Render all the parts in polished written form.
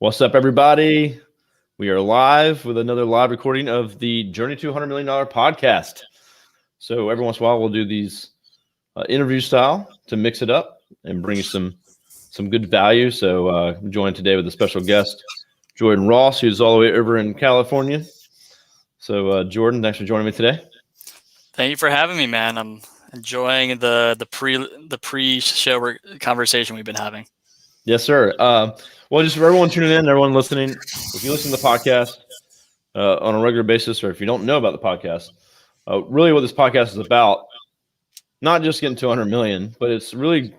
What's up, everybody? We are live with another live recording of the Journey to $100 Million podcast. So every once in a while, we'll do these interview style to mix it up and bring you some good value. So I'm joined today with a special guest, Jordan Ross, who's all the way over in California. So Jordan, thanks for joining me today. Thank you for having me, man. I'm enjoying the pre-show conversation we've been having. Yes, sir. Well, just for everyone tuning in, everyone listening, if you listen to the podcast on a regular basis, or if you don't know about the podcast, really what this podcast is about, not just getting to 100 million, but it's really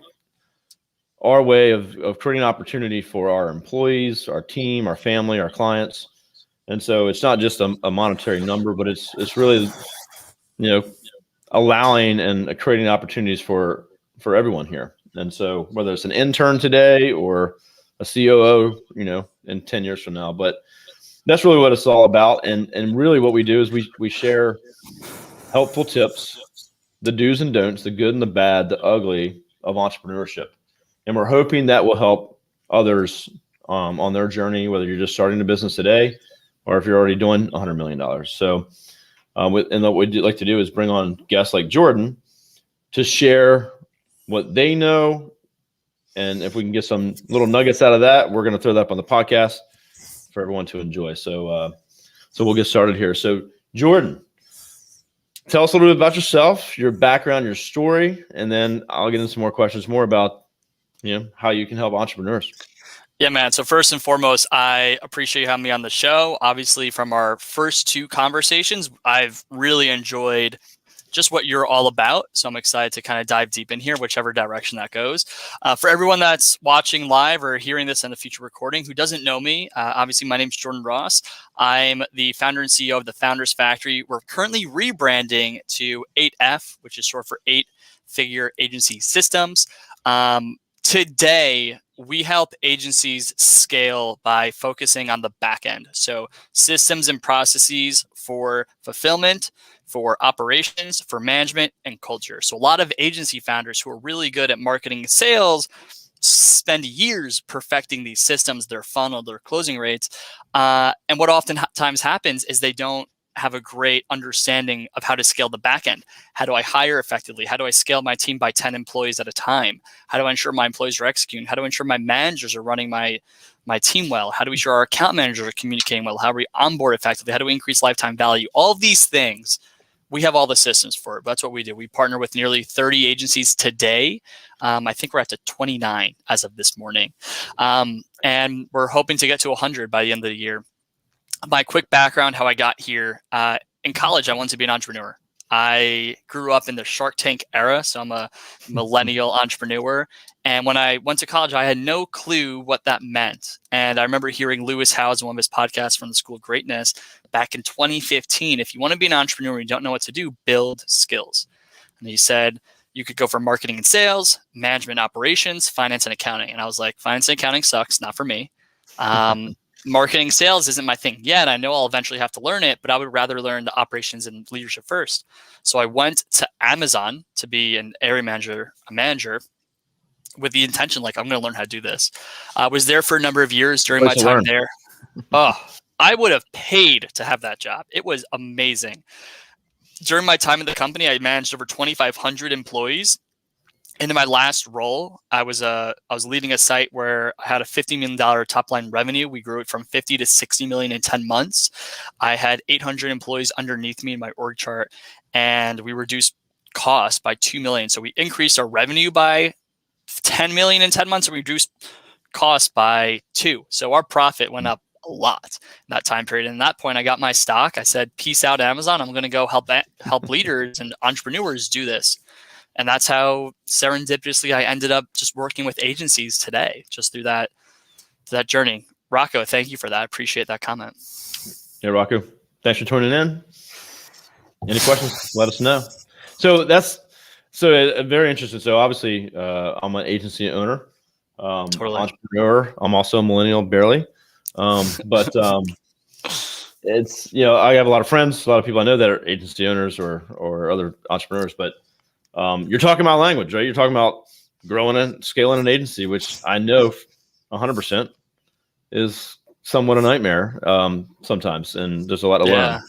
our way of creating opportunity for our employees, our team, our family, our clients. And so it's not just a monetary number, but it's really, allowing and creating opportunities for everyone here. And so whether it's an intern today or a COO, in 10 years from now, but that's really what it's all about. And really what we do is we share helpful tips, the do's and don'ts, the good and the bad, the ugly of entrepreneurship. And we're hoping that will help others on their journey, whether you're just starting a business today or if you're already doing $100 million. So, and what we'd like to do is bring on guests like Jordan to share what they know. And if we can get some little nuggets out of that, we're going to throw that up on the podcast for everyone to enjoy. So we'll get started here. So Jordan, tell us a little bit about yourself, your background, your story, and then I'll get into some more questions more about, how you can help entrepreneurs. Yeah, man. So first and foremost, I appreciate you having me on the show. Obviously, from our first two conversations, I've really enjoyed just what you're all about. So I'm excited to kind of dive deep in here, whichever direction that goes. For everyone that's watching live or hearing this in a future recording who doesn't know me, obviously my name's Jordan Ross. I'm the founder and CEO of the Founders Factory. We're currently rebranding to 8F, which is short for 8-Figure Agency Systems. Today, we help agencies scale by focusing on the back end. So systems and processes for fulfillment, for operations, for management, and culture. So a lot of agency founders who are really good at marketing and sales spend years perfecting these systems, their funnel, their closing rates. And what oftentimes happens is they don't have a great understanding of how to scale the back end. How do I hire effectively? How do I scale my team by 10 employees at a time? How do I ensure my employees are executing? How do I ensure my managers are running my team well? How do we ensure our account managers are communicating well? How do we onboard effectively? How do we increase lifetime value? All of these things, we have all the systems for it. That's what we do. We partner with nearly 30 agencies today. I think we're at 29 as of this morning. And we're hoping to get to 100 by the end of the year. My quick background, how I got here. In college, I wanted to be an entrepreneur. I grew up in the Shark Tank era, so I'm a millennial entrepreneur. And when I went to college, I had no clue what that meant. And I remember hearing Lewis Howes in one of his podcasts from the School of Greatness back in 2015. If you want to be an entrepreneur and you don't know what to do, build skills. And he said, you could go for marketing and sales, management operations, finance and accounting. And I was like, finance and accounting sucks, not for me. Marketing sales isn't my thing yet. I know I'll eventually have to learn it, but I would rather learn the operations and leadership first. So I went to Amazon to be an area manager, with the intention, I'm going to learn how to do this. I was there for a number of years during my time there. I would have paid to have that job. It was amazing. During my time in the company, I managed over 2,500 employees. And in my last role, I was leading a site where I had a $50 million top line revenue. We grew it from 50 to 60 million in 10 months. I had 800 employees underneath me in my org chart, and we reduced costs by 2 million. So we increased our revenue by 10 million in 10 months, and we reduced costs by 2. So our profit went up a lot in that time period. And at that point, I got my stock. I said, peace out, Amazon. I'm going to go help leaders and entrepreneurs do this. And that's how serendipitously I ended up just working with agencies today, just through that journey. Rocco, thank you for that. I appreciate that comment. Yeah, Rocco, thanks for tuning in. Any questions? Let us know. So that's very interesting. So obviously, I'm an agency owner, Totally. Entrepreneur. I'm also a millennial, barely. But it's I have a lot of friends, a lot of people I know that are agency owners or other entrepreneurs, but you're talking about language, right? You're talking about growing and scaling an agency, which I know 100%. is somewhat a nightmare sometimes, and there's a lot to learn.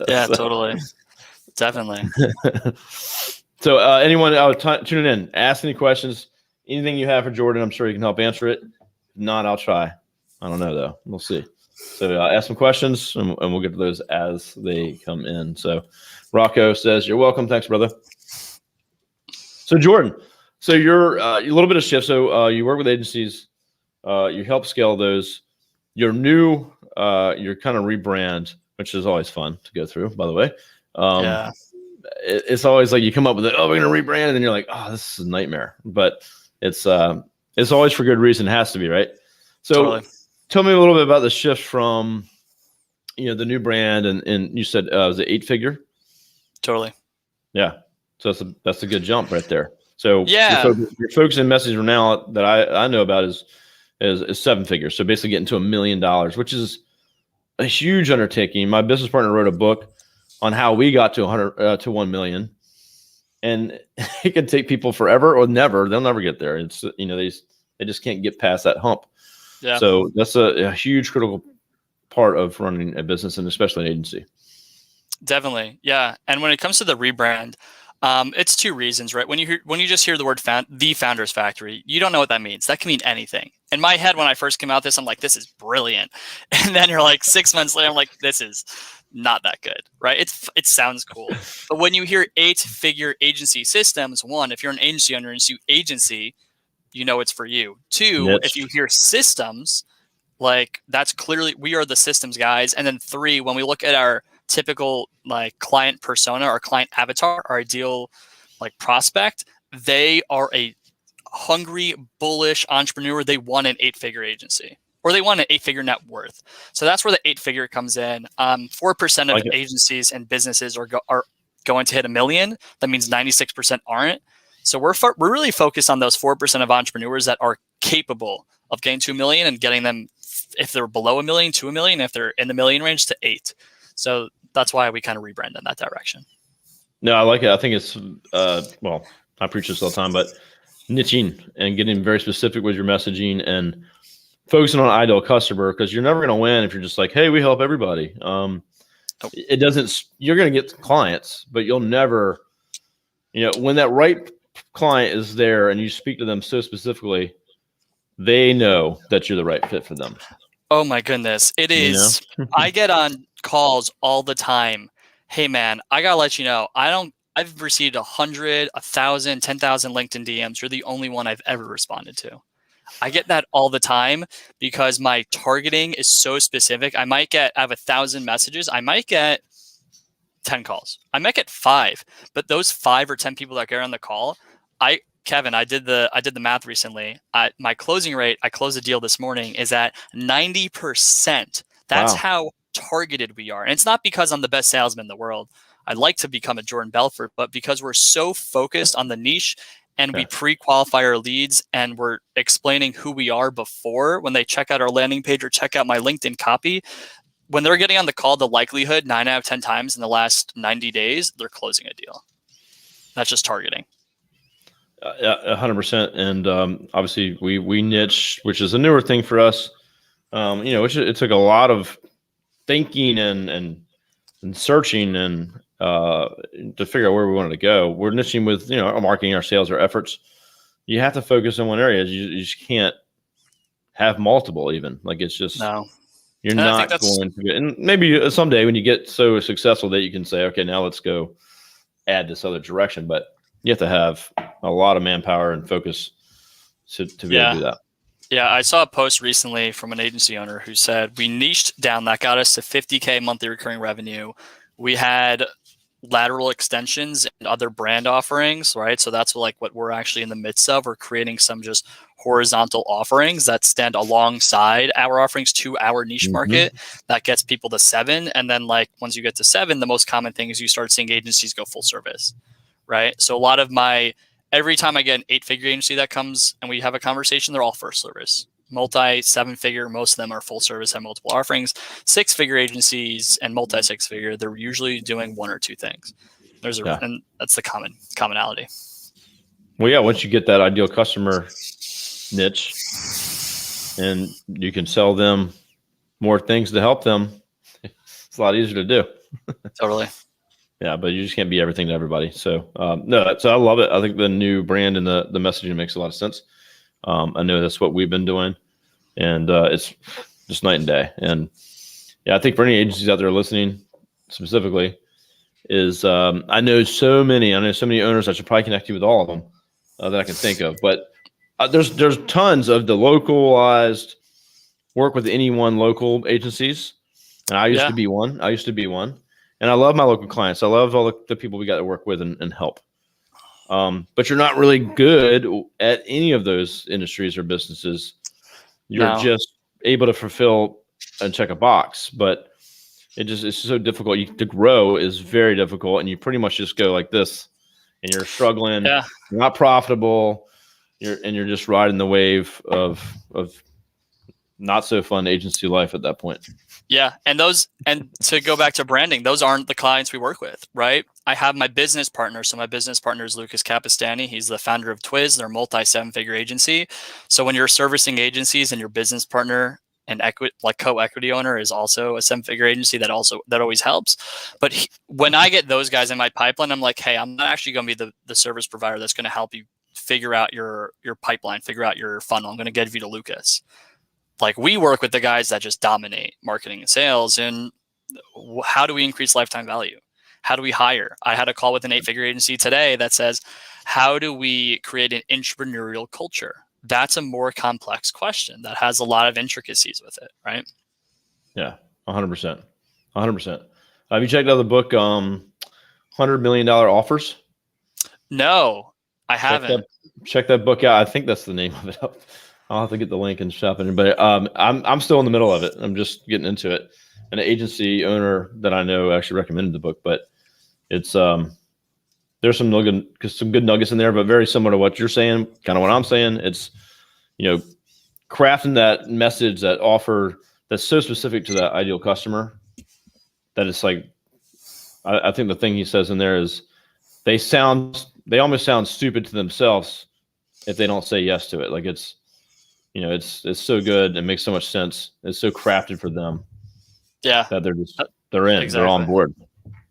Yeah, totally. Definitely. So anyone tuning in, ask any questions, anything you have for Jordan, I'm sure you can help answer it. If not, I'll try. I don't know, though. We'll see. So ask some questions, and we'll get to those as they come in. So Rocco says, you're welcome. Thanks, brother. So Jordan, so you're a little bit of shift. So you work with agencies. You help scale those. Your new, your kind of rebrand, which is always fun to go through, by the way. Yeah. It's always like you come up with it. Oh, we're going to rebrand. And then you're like, oh, this is a nightmare. But it's always for good reason. It has to be, right? So Totally. Tell me a little bit about the shift from, the new brand. And you said, was it 8-figure? Totally. Yeah. So that's a good jump right there. So yeah, your focusing message now that I know about is 7 figures. So basically getting to $1 million, which is a huge undertaking. My business partner wrote a book on how we got to 1 million, and it can take people forever or never. They'll never get there. It's they just can't get past that hump. Yeah. So that's a huge critical part of running a business, and especially an agency. Definitely. Yeah. And when it comes to the rebrand, it's 2 reasons, right? When you just hear the word the Founders Factory, you don't know what that means. That can mean anything. In my head, when I first came out this, I'm like, this is brilliant. And then you're like 6 months later, I'm like, this is not that good, right? It sounds cool. But when you hear 8-figure agency systems, 1, if you're an agency owner and you agency, you know it's for you. 2, if you hear systems, like that's clearly we are the systems guys. And then 3, when we look at our typical like client persona or client avatar, our ideal like prospect, they are a hungry, bullish entrepreneur. They want an 8-figure agency, or they want an 8-figure net worth. So that's where the 8-figure comes in. 4% of agencies and businesses are going to hit $1 million. That means 96% aren't. So we're really focused on those 4% of entrepreneurs that are capable of getting to $1 million and getting them, if they're below $1 million, to $1 million, if they're in the $1 million range, to 8. So that's why we kind of rebrand in that direction. No, I like it. I think it's well, I preach this all the time, but niching and getting very specific with your messaging and focusing on ideal customer, because you're never going to win if you're just like, hey, we help everybody. It doesn't. You're going to get clients, but you'll never. When that right client is there and you speak to them so specifically, they know that you're the right fit for them. Oh my goodness. It is. I get on calls all the time. Hey man, I gotta let you know, I've received 100, 1,000, 10,000 LinkedIn DMs. You're the only one I've ever responded to. I get that all the time because my targeting is so specific. I have 1,000 messages. I might get 10 calls. I might get 5, but those 5 or 10 people that get on the call, Kevin, I did the math recently. My closing rate, I closed a deal this morning, is at 90%. That's how targeted we are. And it's not because I'm the best salesman in the world. I'd like to become a Jordan Belfort, but because we're so focused on the niche and we pre-qualify our leads and we're explaining who we are before when they check out our landing page or check out my LinkedIn copy, when they're getting on the call, the likelihood 9 out of 10 times in the last 90 days, they're closing a deal. That's just targeting. 100%. And obviously we niche, which is a newer thing for us. Which it took a lot of thinking and searching and to figure out where we wanted to go. We're niching with our marketing, our sales, our efforts. You have to focus on one area. You just can't have multiple. Even like it's just you're not going to get. And maybe someday when you get so successful that you can say, okay, now let's go add this other direction. But you have to have a lot of manpower and focus to be able to do that. Yeah, I saw a post recently from an agency owner who said we niched down. That got us to 50K monthly recurring revenue. We had lateral extensions and other brand offerings, right? So that's like what we're actually in the midst of. We're creating some just horizontal offerings that stand alongside our offerings to our niche market. That gets people to 7. And then like once you get to 7, the most common thing is you start seeing agencies go full service, right? So a lot of every time I get an 8-figure agency that comes and we have a conversation, they're all first service. Multi 7-figure, most of them are full service, have multiple offerings. 6-figure agencies and multi 6-figure, they're usually doing 1 or 2 things. And that's the commonality. Well, yeah, once you get that ideal customer niche, and you can sell them more things to help them. It's a lot easier to do. Totally. Yeah, but you just can't be everything to everybody. So no, so I love it. I think the new brand and the messaging makes a lot of sense. I know that's what we've been doing, and it's just night and day. And yeah, I think for any agencies out there listening specifically, is I know so many owners. I should probably connect you with all of them that I can think of. But there's tons of the localized work with any one local agencies, and I used to be one. And I love my local clients. I love all the people we got to work with and help. But you're not really good at any of those industries or businesses. You're just able to fulfill and check a box, but it's so difficult. To grow is very difficult, and you pretty much just go like this, and you're struggling. Yeah. You're not profitable. You're just riding the wave of not so fun agency life at that point. Yeah. And to go back to branding, those aren't the clients we work with, right? I have my business partner. So my business partner is Lucas Capistani. He's the founder of Twiz. They're a multi-7-figure agency. So when you're servicing agencies and your business partner and co-equity owner is also a 7-figure agency, that always helps. But when I get those guys in my pipeline, I'm like, hey, I'm not actually going to be the service provider that's going to help you figure out your pipeline, figure out your funnel. I'm going to give you to Lucas. Like, we work with the guys that just dominate marketing and sales. And how do we increase lifetime value? How do we hire? I had a call with an 8-figure agency today that says, how do we create an entrepreneurial culture? That's a more complex question that has a lot of intricacies with it, right? Yeah, 100%. 100%. Have you checked out the book, $100 Million Offers? No, I haven't. Check that book out. I think that's the name of it. I'll have to get the link and shop it. But I'm still in the middle of it. I'm just getting into it. And an agency owner that I know actually recommended the book, but it's there's some good nuggets in there, but very similar to what you're saying, kind of what I'm saying. It's, crafting that message, that offer that's so specific to that ideal customer that it's like, I think the thing he says in there is they almost sound stupid to themselves if they don't say yes to it. Like it's so good. It makes so much sense. It's so crafted for them. Yeah. That they're in, exactly. They're on board.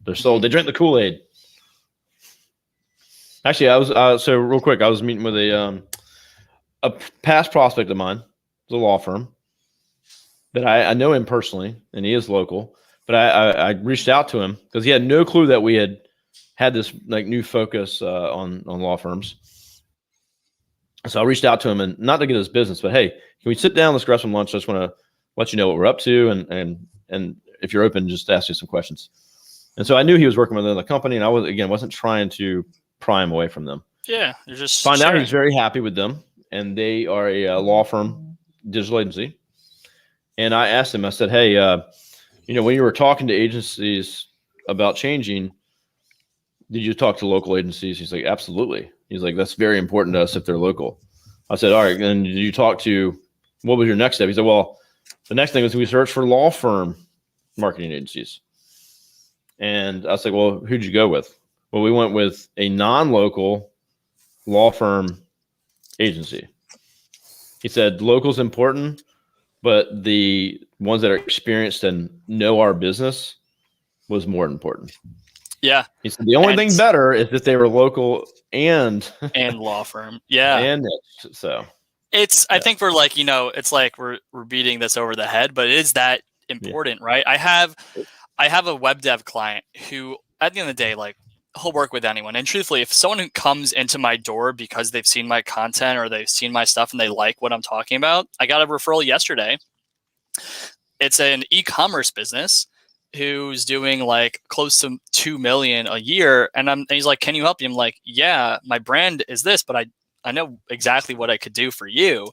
They're sold. They drink the Kool-Aid. Actually, I was so real quick. I was meeting with a past prospect of mine. It's a law firm that I know him personally, and he is local. But I reached out to him because he had no clue that we had this like new focus on law firms. So I reached out to him, and not to get his business, but hey, can we sit down? Let's grab some lunch. I just want to let you know what we're up to, and if you're open, just ask you some questions. And so I knew he was working with another company, and I wasn't trying to pry him away from them. Yeah, you're just find out he's very happy with them, and they are a law firm, digital agency. And I asked him, I said, hey, when you were talking to agencies about changing, did you talk to local agencies? He's like, absolutely. He's like, that's very important to us if they're local. I said, all right. And did you talk to, what was your next step? He said, well, the next thing was we searched for law firm marketing agencies. And I was like, well, who'd you go with? Well, we went with a non-local law firm agency. He said, local's important, but the ones that are experienced and know our business was more important. Yeah. He said, the only thing better is that they were local and law firm. Yeah. And so I think we're like, it's like we're beating this over the head, but it is that important, right? I have a web dev client who, at the end of the day, like, he'll work with anyone. And truthfully, if someone who comes into my door because they've seen my content or they've seen my stuff and they like what I'm talking about, I got a referral yesterday. It's an e-commerce business who's doing like close to 2 million a year. And he's like, can you help me? I'm like, yeah, my brand is this, but I know exactly what I could do for you.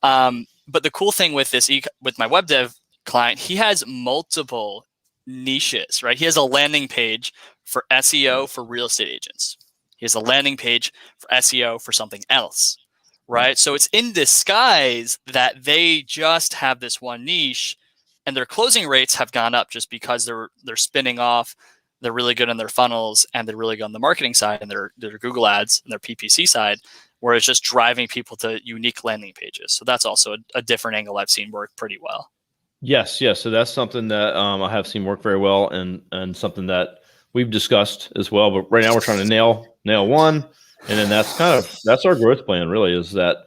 But the cool thing with with my web dev client, he has multiple niches, right? He has a landing page for SEO for real estate agents. He has a landing page for SEO for something else, right? So it's in disguise that they just have this one niche, and their closing rates have gone up just because they're spinning off. They're really good on their funnels, and they're really good on the marketing side and their Google ads and their PPC side. where it's just driving people to unique landing pages. So that's also a different angle I've seen work pretty well. Yes. So that's something that I have seen work very well, and something that we've discussed as well. But right now we're trying to nail one, and then that's our growth plan. Really, is that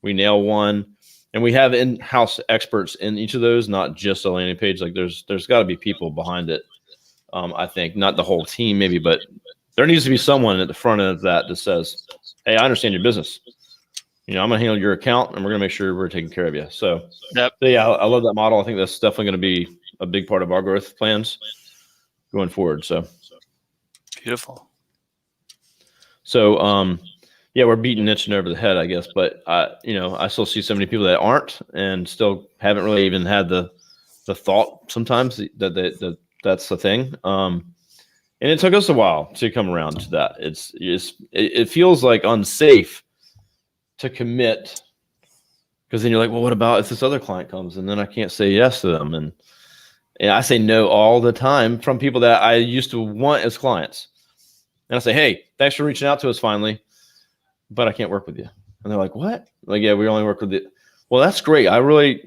we nail one, and we have in-house experts in each of those, not just a landing page. Like there's got to be people behind it. I think not the whole team, maybe, but there needs to be someone at the front end of that says, "Hey, I understand your business. I'm going to handle your account, and we're going to make sure we're taking care of you." So, Yep. So yeah, I love that model. I think that's definitely going to be a big part of our growth plans going forward. So beautiful. So, yeah, we're beating niche over the head, I guess, but I still see so many people that aren't, and still haven't really even had the thought sometimes that that's the thing. And it took us a while to come around to that. It feels like unsafe to commit, because then you're like, well, what about if this other client comes, and then I can't say yes to them? And I say no all the time from people that I used to want as clients. And I say, hey, thanks for reaching out to us finally, but I can't work with you. And they're like, what? Like, yeah, we only work with it. Well, that's great. I really,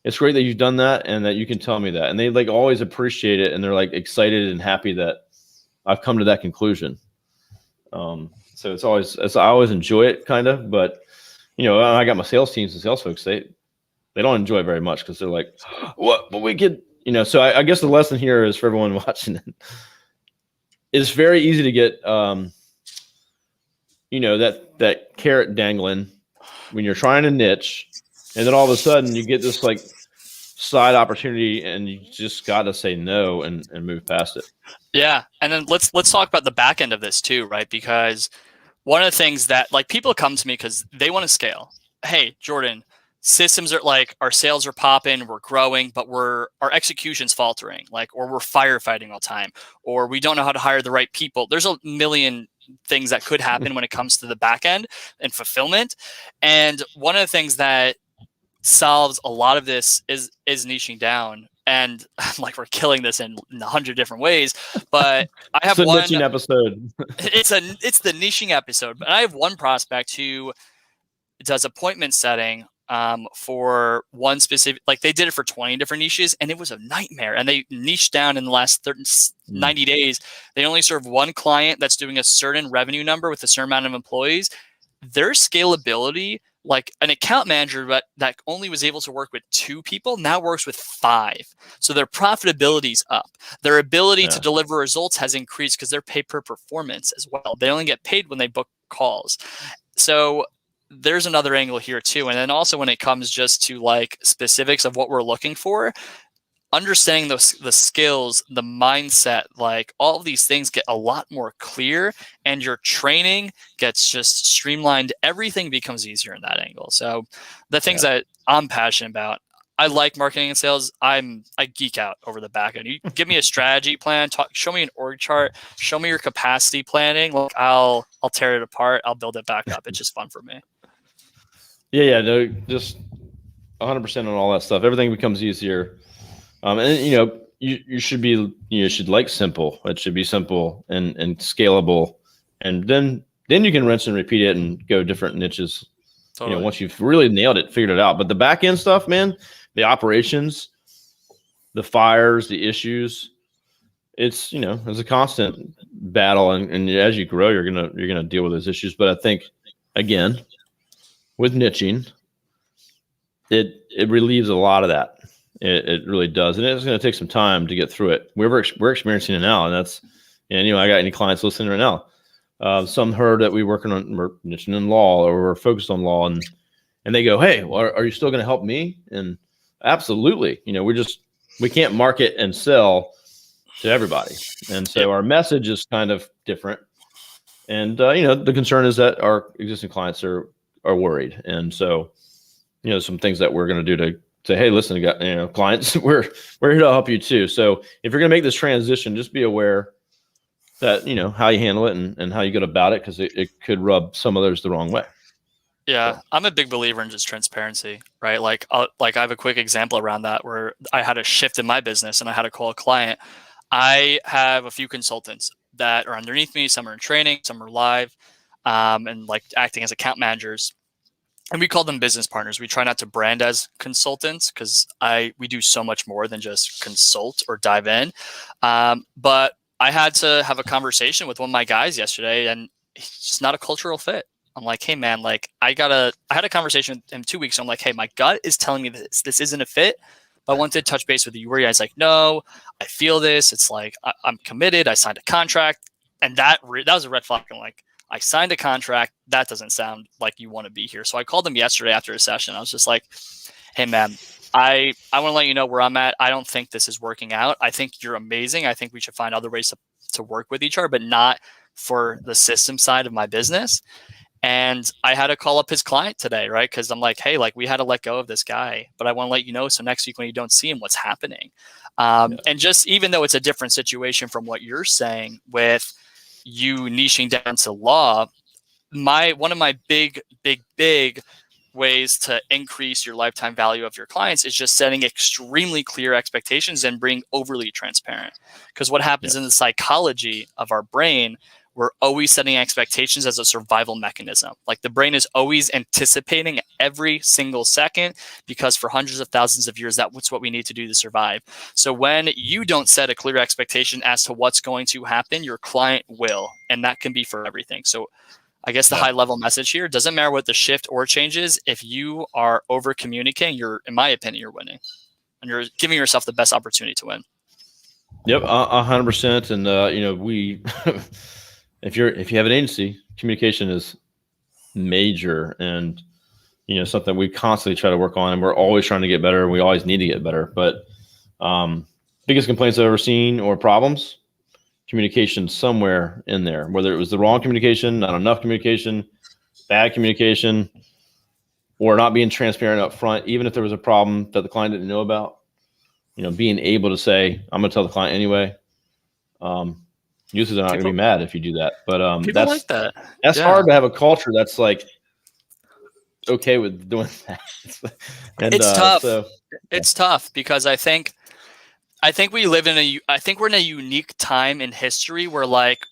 it's great that you've done that and that you can tell me that. And they like always appreciate it. And they're like excited and happy that I've come to that conclusion. So I always enjoy it kind of, but I got my sales teams and sales folks, they don't enjoy it very much, because they're like, what, but we could, so I guess the lesson here is for everyone watching it. It's very easy to get, that carrot dangling when you're trying to niche, and then all of a sudden you get this like side opportunity, and you just got to say no and move past it. Yeah, and then let's talk about the back end of this too, right? Because one of the things that like people come to me because they want to scale. Hey, Jordan, systems are like our sales are popping, we're growing, but our execution's faltering, or we're firefighting all the time, or we don't know how to hire the right people. There's a million things that could happen when it comes to the back end and fulfillment. And one of the things that solves a lot of this is niching down. And like we're killing this in 100 different ways, but I have one niching episode. it's the niching episode, but I have one prospect who does appointment setting for one specific, like they did it for 20 different niches, and it was a nightmare. And they niched down in the last 90 days. They only serve one client that's doing a certain revenue number with a certain amount of employees. Their scalability, like an account manager that only was able to work with 2 people, now works with 5. So their profitability's up. Their ability to deliver results has increased because they're paid per performance as well. They only get paid when they book calls. So there's another angle here too. And then also when it comes just to like specifics of what we're looking for, understanding the skills, the mindset, like all of these things get a lot more clear, and your training gets just streamlined. Everything becomes easier in that angle. So the things that I'm passionate about, I like marketing and sales. I geek out over the back end. You give me a strategy plan, show me an org chart, show me your capacity planning. Look, I'll tear it apart. I'll build it back up. It's just fun for me. Yeah, no, just 100% on all that stuff. Everything becomes easier. And you should like simple. It should be simple and scalable, and then you can rinse and repeat it and go different niches. Totally. Once you've really nailed it, figured it out. But the back end stuff, man, the operations, the fires, the issues, it's a constant battle, and as you grow, you're gonna deal with those issues. But I think again, with niching, it relieves a lot of that. It really does, and it's going to take some time to get through it. We're experiencing it now, and I got any clients listening right now. Some heard that we're niching in law, or we're focused on law, and they go, "Hey, well, are you still going to help me?" And absolutely, we can't market and sell to everybody, and so our message is kind of different. And the concern is that our existing clients are worried, and so some things that we're going to do to say, hey, listen, clients, we're here to help you too. So if you're going to make this transition, just be aware that, how you handle it and how you go about it, because it could rub some others the wrong way. Yeah, so. I'm a big believer in just transparency, right? Like I have a quick example around that where I had a shift in my business and I had to call a client. I have a few consultants that are underneath me. Some are in training, some are live. and like acting as account managers. And we call them business partners. We try not to brand as consultants because we do so much more than just consult or dive in. But I had to have a conversation with one of my guys yesterday, and he's just not a cultural fit. I'm like, hey man, like I had a conversation with him 2 weeks ago. I'm like, hey, my gut is telling me this isn't a fit, but I wanted to touch base with you. Where he's like, no, I feel this. It's like I'm committed. I signed a contract, and that was a red flag. I'm like, I signed a contract. That doesn't sound like you want to be here. So I called him yesterday after a session. I was just like, hey man, I want to let you know where I'm at. I don't think this is working out. I think you're amazing. I think we should find other ways to work with each other, but not for the system side of my business. And I had to call up his client today, right? Because I'm like, hey, like we had to let go of this guy, but I want to let you know. So next week when you don't see him, what's happening? And just even though it's a different situation from what you're saying with you niching down to law, one of my big ways to increase your lifetime value of your clients is just setting extremely clear expectations and being overly transparent. Because what happens in the psychology of our brain, we're always setting expectations as a survival mechanism. Like the brain is always anticipating every single second because for hundreds of thousands of years, that's what we need to do to survive. So when you don't set a clear expectation as to what's going to happen, your client will, and that can be for everything. So I guess the high level message here, doesn't matter what the shift or change is. If you are over communicating, in my opinion, you're winning and you're giving yourself the best opportunity to win. Yep. 100%. And, we, if you have an agency, communication is major and, something we constantly try to work on, and we're always trying to get better. We always need to get better, but, biggest complaints I've ever seen or problems, communication somewhere in there, whether it was the wrong communication, not enough communication, bad communication, or not being transparent up front, even if there was a problem that the client didn't know about, being able to say, I'm going to tell the client anyway. Usually they're not going to be mad if you do that, but people like that. That's hard to have a culture that's like okay with doing that. And it's tough. It's tough because I think we live I think we're in a unique time in history where like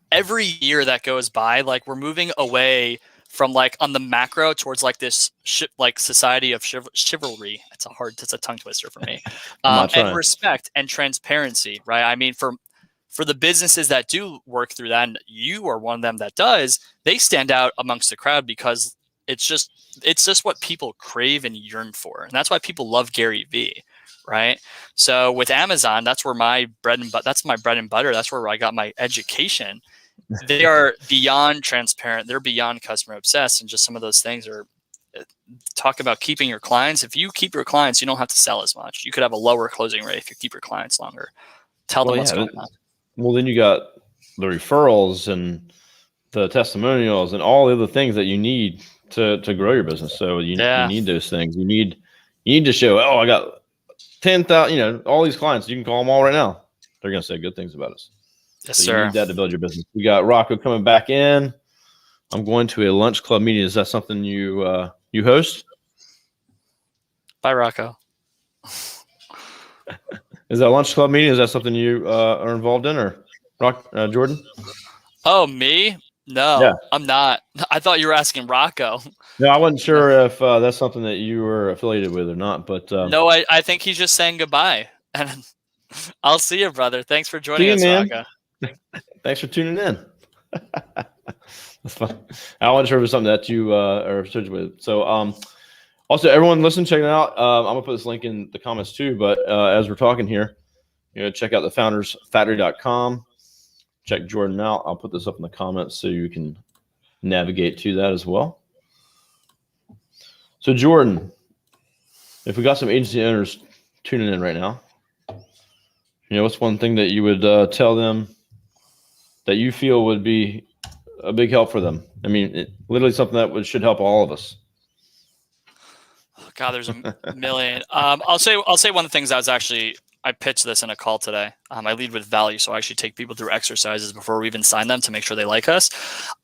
every year that goes by, like we're moving away from like on the macro towards like this like society of chivalry. It's a tongue twister for me. And respect and transparency, right? I mean, for the businesses that do work through that, and you are one of them that does, they stand out amongst the crowd because it's just what people crave and yearn for. And that's why people love Gary Vee. Right. So with Amazon, that's where that's my bread and butter. That's where I got my education. They are beyond transparent. They're beyond customer obsessed. And just some of those things are talk about keeping your clients. If you keep your clients, you don't have to sell as much. You could have a lower closing rate if you keep your clients longer. Tell them what's going on. Well, then you got the referrals and the testimonials and all the other things that you need to grow your business. So you need those things. You need to show, I got 10,000, all these clients, you can call them all right now. They're going to say good things about us. Yes, so sir. You need that to build your business. We got Rocco coming back in. I'm going to a lunch club meeting. Is that something you host? Bye, Rocco. Is that a lunch club meeting? Is that something you are involved in, or Jordan? Oh, me? No, I'm not. I thought you were asking Rocco. No, I wasn't sure if that's something that you were affiliated with or not. But no, I think he's just saying goodbye. And I'll see you, brother. Thanks for joining us, Rocco. Thanks for tuning in. That's fun. I wasn't sure if it was something that you are affiliated with. So, also, everyone listen, check it out. I'm gonna put this link in the comments too. But as we're talking here, check out thefoundersfactory.com. Check Jordan out. I'll put this up in the comments so you can navigate to that as well. So Jordan, if we got some agency owners tuning in right now, what's one thing that you would tell them that you feel would be a big help for them? I mean, literally something that should help all of us. Oh, God, there's a million. I'll say one of the things I pitched this in a call today. I lead with value, so I actually take people through exercises before we even sign them to make sure they like us.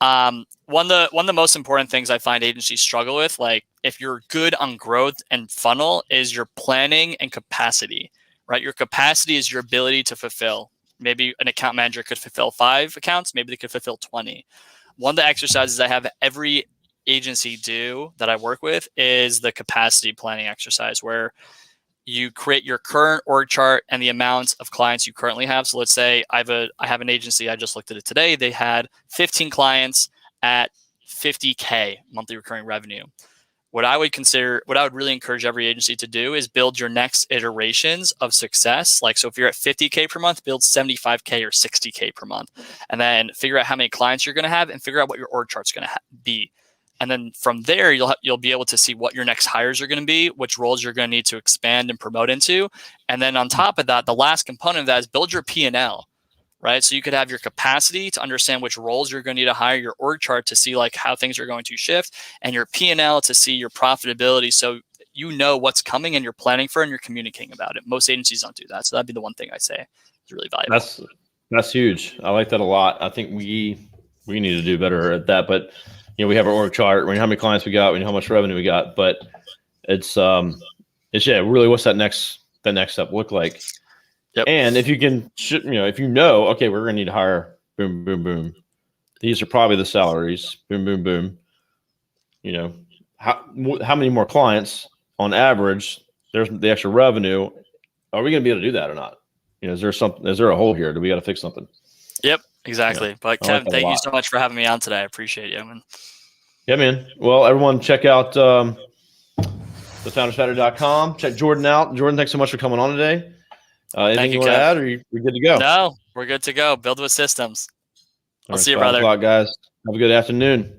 One of the most important things I find agencies struggle with, like if you're good on growth and funnel, is your planning and capacity, right? Your capacity is your ability to fulfill. Maybe an account manager could fulfill 5 accounts. Maybe they could fulfill 20. one of the exercises I have every agency do that I work with is the capacity planning exercise, where you create your current org chart and the amounts of clients you currently have. So let's say I have an agency, I just looked at it today. They had 15 clients at 50K monthly recurring revenue. What I would really encourage every agency to do is build your next iterations of success. Like, so if you're at 50K per month, build 75K or 60K per month, and then figure out how many clients you're going to have and figure out what your org chart's going to be. And then from there, you'll be able to see what your next hires are going to be, which roles you're going to need to expand and promote into. And then on top of that, the last component of that is build your P&L, right? So you could have your capacity to understand which roles you're going to need to hire, your org chart to see like how things are going to shift, and your P&L to see your profitability. So you know what's coming and you're planning for and you're communicating about it. Most agencies don't do that. So that'd be the one thing I say is really valuable. That's huge. I like that a lot. I think we need to do better at that, but we have our org chart. We know how many clients we got. We know how much revenue we got. But it's really, what's that next step look like? Yep. And if you can, if okay, we're going to need to hire, boom, boom, boom. These are probably the salaries, boom, boom, boom. How many more clients on average? There's the extra revenue. Are we going to be able to do that or not? Is there a hole here? Do we got to fix something? Yep. Exactly. But Kevin, thank you so much for having me on today. I appreciate you, man. Yeah, man. Well, everyone check out thefoundersfactory.com. Check Jordan out. Jordan, thanks so much for coming on today. Anything you want to add, or we're good to go? No, we're good to go. Build with systems. I'll see you, brother. Guys. Have a good afternoon.